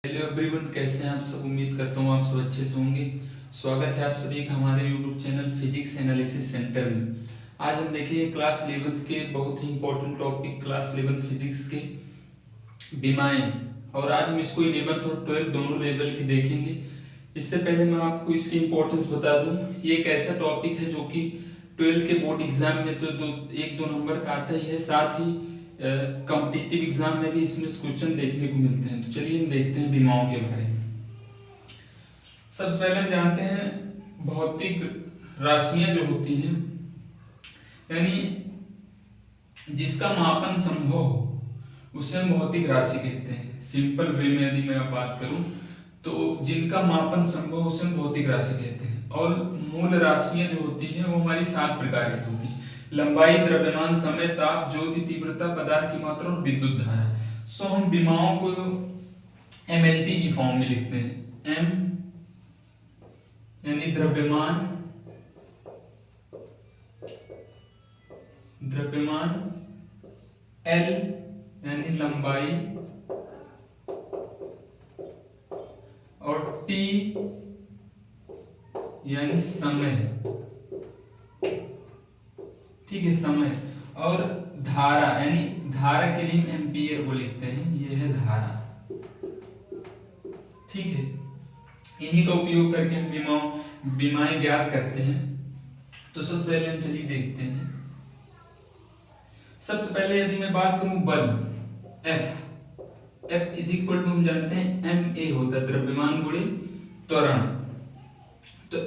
Hello everyone, कैसे हैं आप सब। उम्मीद करता हूँ आप सब अच्छे से होंगे। स्वागत है आप सभी का हमारे YouTube channel physics analysis centre में। आज हम देखेंगे क्लास 11th के बहुत ही इंपॉर्टेंट टॉपिक क्लास 11 फिजिक्स के विमाएं। और आज हम इसको 11th और 12 दोनों लेवल की देखेंगे। इससे पहले मैं आपको इसकी इंपॉर्टेंस बता दूं। ये एक ऐसा टॉपिक है जो कि 12th के बोर्ड एग्जाम में तो एक दो नंबर का आता ही है, साथ ही कॉम्पिटिटिव एग्जाम में भी इसमें क्वेश्चन देखने को मिलते हैं। तो चलिए हम देखते हैं विमाओं के बारे में। सबसे पहले हम जानते हैं भौतिक राशियां जो होती हैं, यानी जिसका मापन संभव हो उसे हम भौतिक राशि कहते हैं। सिंपल वे में यदि मैं बात करूं तो जिनका मापन संभव हो उसे हम भौतिक राशि कहते हैं। और मूल राशियां जो होती हैं वो हमारी 7 प्रकार की होती हैं: लंबाई, द्रव्यमान, समय, ताप, ज्योति तीव्रता, पदार्थ की मात्रा और विद्युत धारा। सो हम विमाओं को एमएलटी की फॉर्म में लिखते हैं। एम यानी द्रव्यमान, एल यानी लंबाई, और टी यानी समय। ठीक है, समय। और धारा यानी धारा के लिए हम एम्पियर को लिखते हैं, ये है धारा। ठीक है, इन्हीं का उपयोग करके हम विमाएं ज्ञात करते हैं। तो सबसे पहले हम चलिए देखते हैं। सबसे पहले यदि मैं बात करूं बल, F इज इक्वल टू हम जानते हैं एम ए होता है, द्रव्यमान गुणे त्वरण। तो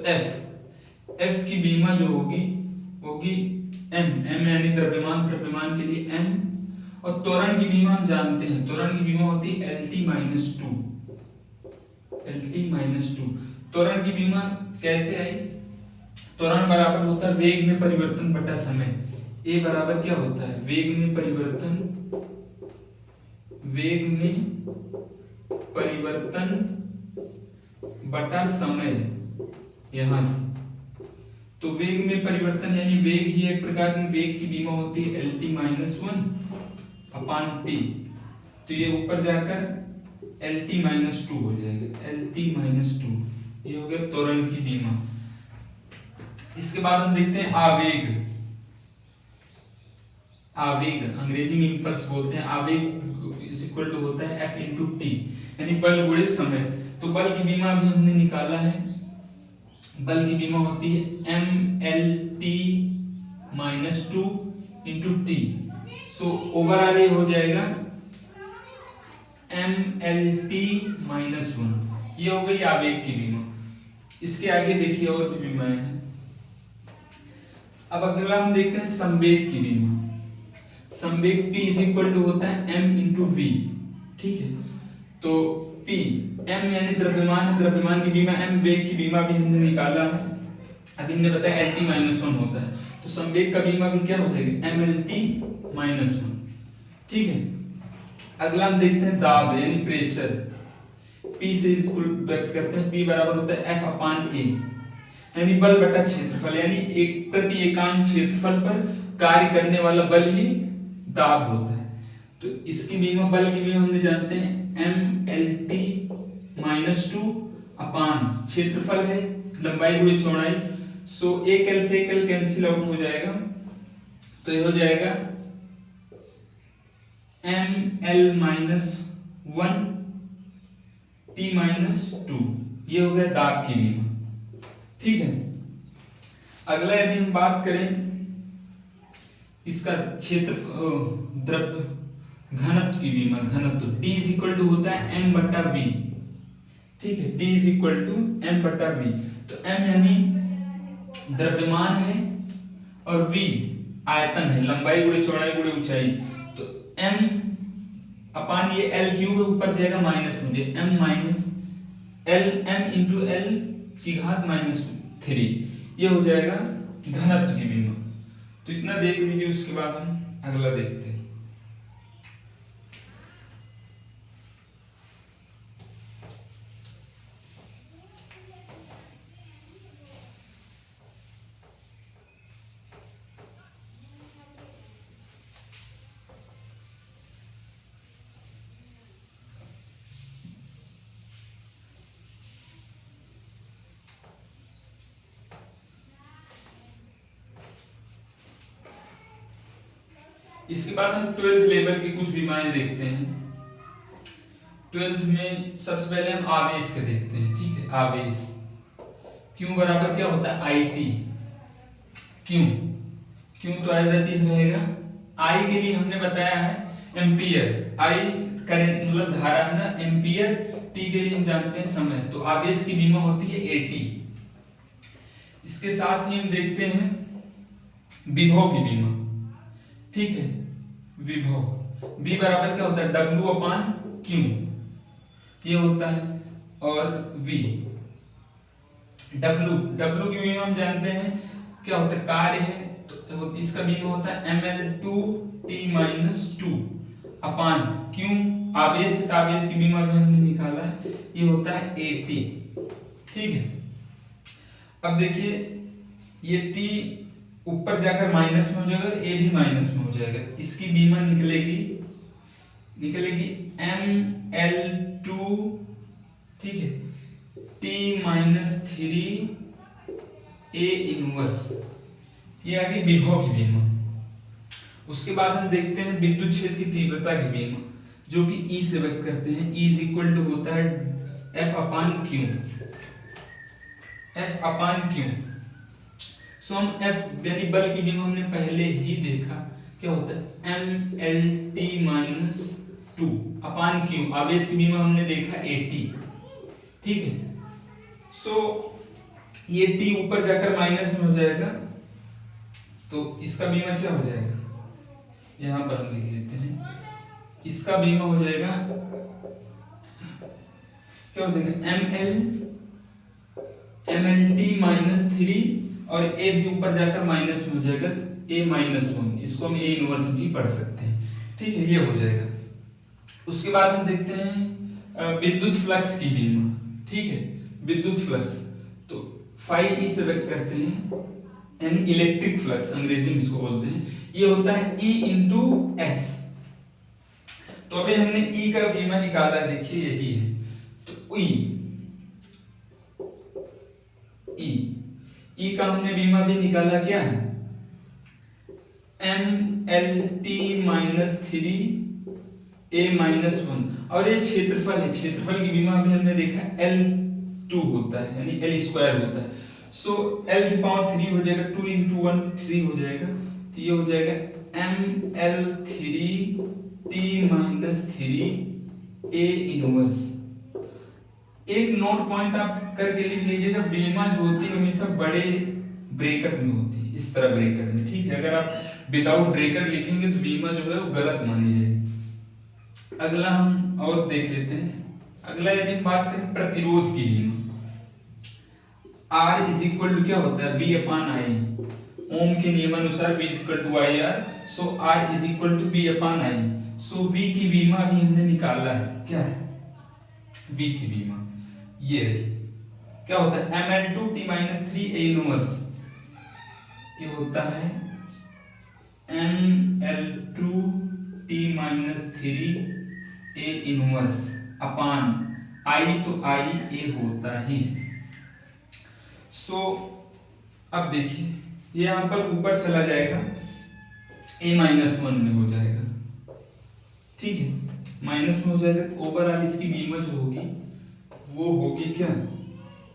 F की बीमा जो होगी m यानी द्रव्यमान के लिए m, और त्वरण की बीमा हम जानते हैं, त्वरण की बीमा होती है LT माइनस टू। त्वरण की बीमा कैसे आई? त्वरण बराबर होता है वेग में परिवर्तन बटा समय। ए बराबर क्या होता है? वेग में परिवर्तन बटा समय। यहां से तो वेग में परिवर्तन यानी वेग ही एक प्रकार की वेग की बीमा होती है LT minus one upon T. तो ये ऊपर जाकर LT माइनस टू हो जाएगा, LT माइनस टू। ये हो गया त्वरण की बीमा। इसके बाद हम देखते हैं आवेग। अंग्रेजी में इंपल्स बोलते हैं। आवेग इज इक्वल टू होता है F इंटू टी, यानी बल गुणे समय। तो बल की बीमा भी हमने निकाला है। बल की बीमा होती है MLT minus two into T. So overall ये हो जाएगा MLT माइनस वन। ये हो गई आवेग की बीमा। इसके आगे देखिए और भी बीमाएं हैं। अब अगला हम देखते हैं संवेग की बीमा। संवेग P इज इक्वल टू होता है M इंटू वी। ठीक है, तो P M यानी द्रव्यमान है, द्रव्यमान की बीमा M, वेग की बीमा भी हमने निकाला है। अभी हमने बताया LT माइनस वन होता है, तो संवेग का बीमा भी क्या हो जाएगा? MLT minus one. ठीक है, अगला हम देखते हैं दाब यानी प्रेशर। P से इसको व्यक्त करते हैं, P बराबर होता है F अपान A, यानी बल बटा क्षेत्रफल, यानी एक प्रति एकांक क्षेत्रफल पर कार्य करने वाला बल ही दाब होता है। तो इसकी बीमा, बल की बीमा हमने जानते हैं MLT माइनस टू अपान क्षेत्रफल है, लंबाई गुणे चौड़ाई। सो एक एल से एक एल कैंसिल आउट हो जाएगा, तो ये हो जाएगा ML minus one T minus two. ये हो गया दाब की बीमा। ठीक है, अगला यदि हम बात करें इसका क्षेत्र द्रव्य घनत्व की बीमा, घनत्व D इज इक्वल टू होता है M बटा V। ठीक है, D is equal to M बटा V। तो M यानी द्रव्यमान है और V आयतन है, लंबाई गुणे चौड़ाई गुणे ऊंचाई। तो M अपान ये L क्यूब ऊपर जाएगा माइनस में, M minus L M into L की घात माइनस 3। ये हो जाएगा घनत्व की बीमा। तो इतना देख लीजिए, उसके बाद हम अगला देखते हैं। इसके बाद हम 12th लेवल की कुछ बीमाएं देखते हैं। 12th में सबसे पहले हम आवेश के देखते हैं, ठीक है। आवेश क्यू बराबर क्या होता है, आई टी। क्यू तो एज इट इज रहेगा। आई के लिए हमने बताया है एम्पियर, आई करंट मतलब धारा है ना, एम्पियर। टी के लिए हम जानते हैं समय, तो आवेश की बीमा होती है एटी। इसके साथ ही हम देखते हैं विभव की बीमा, ठीक है। विभव बी बराबर क्या होता है, डब्ल्यू अपान क्यू, ये होता है। और वी डब्ल्यू की बीमा हम जानते हैं क्या होता है, कार्य है, तो इसका बीमा होता है ml2t-2 अपान क्यू, आवेश की बीमा भी हमने निकाला है, ये होता है at, ठीक है। अब देखिए ये t ऊपर जाकर माइनस में हो जाएगा, a भी माइनस में हो जाएगा, इसकी बीमा निकलेगी ml2, ठीक है, t-3 a इनवर्स, ये आ गई विभव की बीमा। उसके बाद हम देखते हैं विद्युत क्षेत्र की तीव्रता की बीमा, जो कि E से व्यक्त करते हैं। E इज इक्वल टू होता है F अपान क्यू। सो हम F यानी बल की बीमा हमने पहले ही देखा, क्या होता है mlt-2 अपान क्यू, आवेश की बीमा हमने देखा at, ठीक है। सो ये T ऊपर जाकर माइनस में हो जाएगा, तो इसका बीमा क्या हो जाएगा, यहां पर हम लिख लेते हैं, इसका बीमा हो जाएगा क्या हो जाएगा, mlt-3, और a भी ऊपर जाकर माइनस में हो जाएगा, a-1, इसको हम a इनवर्स भी पढ़ सकते हैं, ठीक है, ये हो जाएगा। उसके बाद हम देखते हैं विद्युत फ्लक्स की बीमा, ठीक है। विद्युत फ्लक्स तो फाई ई से व्यक्त करते हैं, यानी इलेक्ट्रिक फ्लक्स अंग्रेजी में इसको बोलते हैं, ये होता है E इंटू एस। तो अभी हमने E का बीमा निकाला है, देखिए यही है, तो E का हमने बीमा भी निकाला, क्या है mlt-3a-1, और ये क्षेत्रफल है, क्षेत्रफल की बीमा भी हमने देखा L2 होता है, यानी L² होता है। सो L की पावर 3 हो जाएगा, 2 इंटू 1 3 हो जाएगा, तो ये हो जाएगा ml3t-3a इनवर्स। एक नोट पॉइंट आप करके लिख लीजिएगा, बीमा जो होती है हमेशा बड़े ब्रैकेट में होती है, इस तरह ब्रैकेट में, ठीक है। अगर आप विदाउट ब्रैकेट लिखेंगे तो बीमा जो है वो गलत मानी जाएगी। अगला हम और देख लेते हैं। अगला यदि हम बात करें प्रतिरोध की बीमा, R इज इक्वल टू क्या होता है, V अपान I, ओम के नियमानुसार V is equal to IR, so R is equal to V upon I। So V की बीमा भी हमने निकाला है, क्या है V की बीमा, ये क्या होता है ml2t-3a इनवर्स, ये होता है ml2t-3a इनवर्स अपान I, तो IA होता ही। सो अब देखिए ये यहां पर ऊपर चला जाएगा, a-1 में हो जाएगा, ठीक है, माइनस में हो जाएगा, तो ओवरऑल इसकी बीमा जो होगी वो होगी क्या,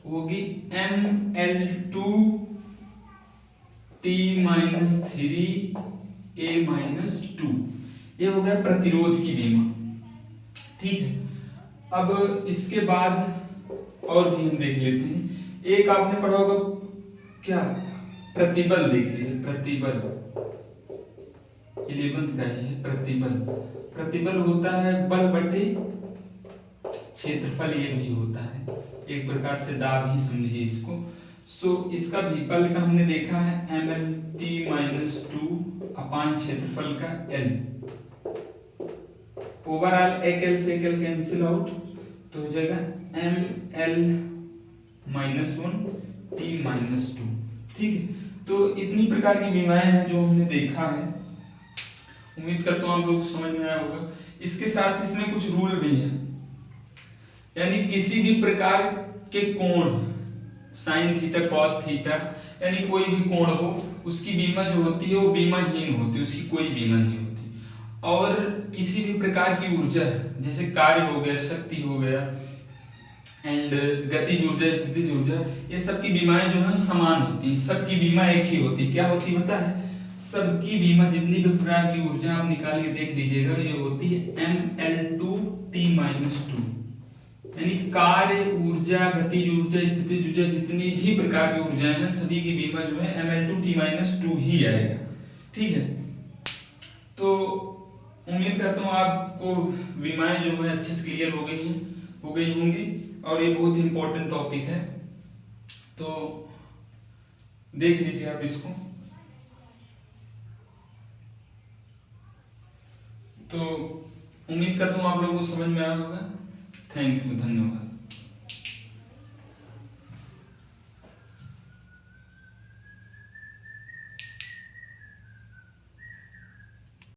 होगी ml2t-3a-2, ये हो गया प्रतिरोध की बीमा, ठीक है। अब इसके बाद और भी हम देख लेते हैं। एक आपने पढ़ा होगा क्या, प्रतिबल देख लीजिए, प्रतिबल 11th का ही है। प्रतिबल होता है बल बटे क्षेत्रफल, ये भी होता है एक प्रकार से दाब ही समझिए इसको। सो इसका भी बल का हमने देखा है mlt-2 अपान क्षेत्रफल का L, ओवरऑल एक L से एक L कैंसिल आउट, तो हो जाएगा ml-1t-2, ठीक है। तो इतनी प्रकार की बीमाएं हैं जो हमने देखा है, उम्मीद करता हूं आप लोग समझ में आया होगा। इसके साथ इसमें कुछ रूल भी हैं, यानी किसी भी प्रकार के कोण, साइन थीटा, कॉस थीटा, यानी कोई भी कोण हो, उसकी बीमा जो होती है वो बीमाहीन होती है, उसकी कोई बीमा नहीं होती। और किसी भी प्रकार की ऊर्जा, जैसे कार्य हो गया, शक्ति हो गया एंड गतिज ऊर्जा, स्थितिज ऊर्जा, ये सबकी बीमाएं जो है समान होती है, सबकी बीमा एक ही होती है। क्या होती है पता है? सबकी बीमा, जितनी भी प्रकार की ऊर्जा आप निकाल के देख लीजिएगा, ये होती है Ml2T-2, यानी कार्य ऊर्जा, गतिज ऊर्जा, स्थितिज ऊर्जा, जितनी भी प्रकार की ऊर्जाएं हैं सभी की बीमा जो है Ml2T-2 ही आएगा। ठीक है, तो उम्मीद करता हूँ आपको बीमाएं जो है अच्छे से क्लियर हो गई होंगी, और ये बहुत ही इंपॉर्टेंट टॉपिक है, तो देख लीजिए आप इसको। तो उम्मीद करता हूँ आप लोगों को समझ में आया होगा। थैंक यू, धन्यवाद।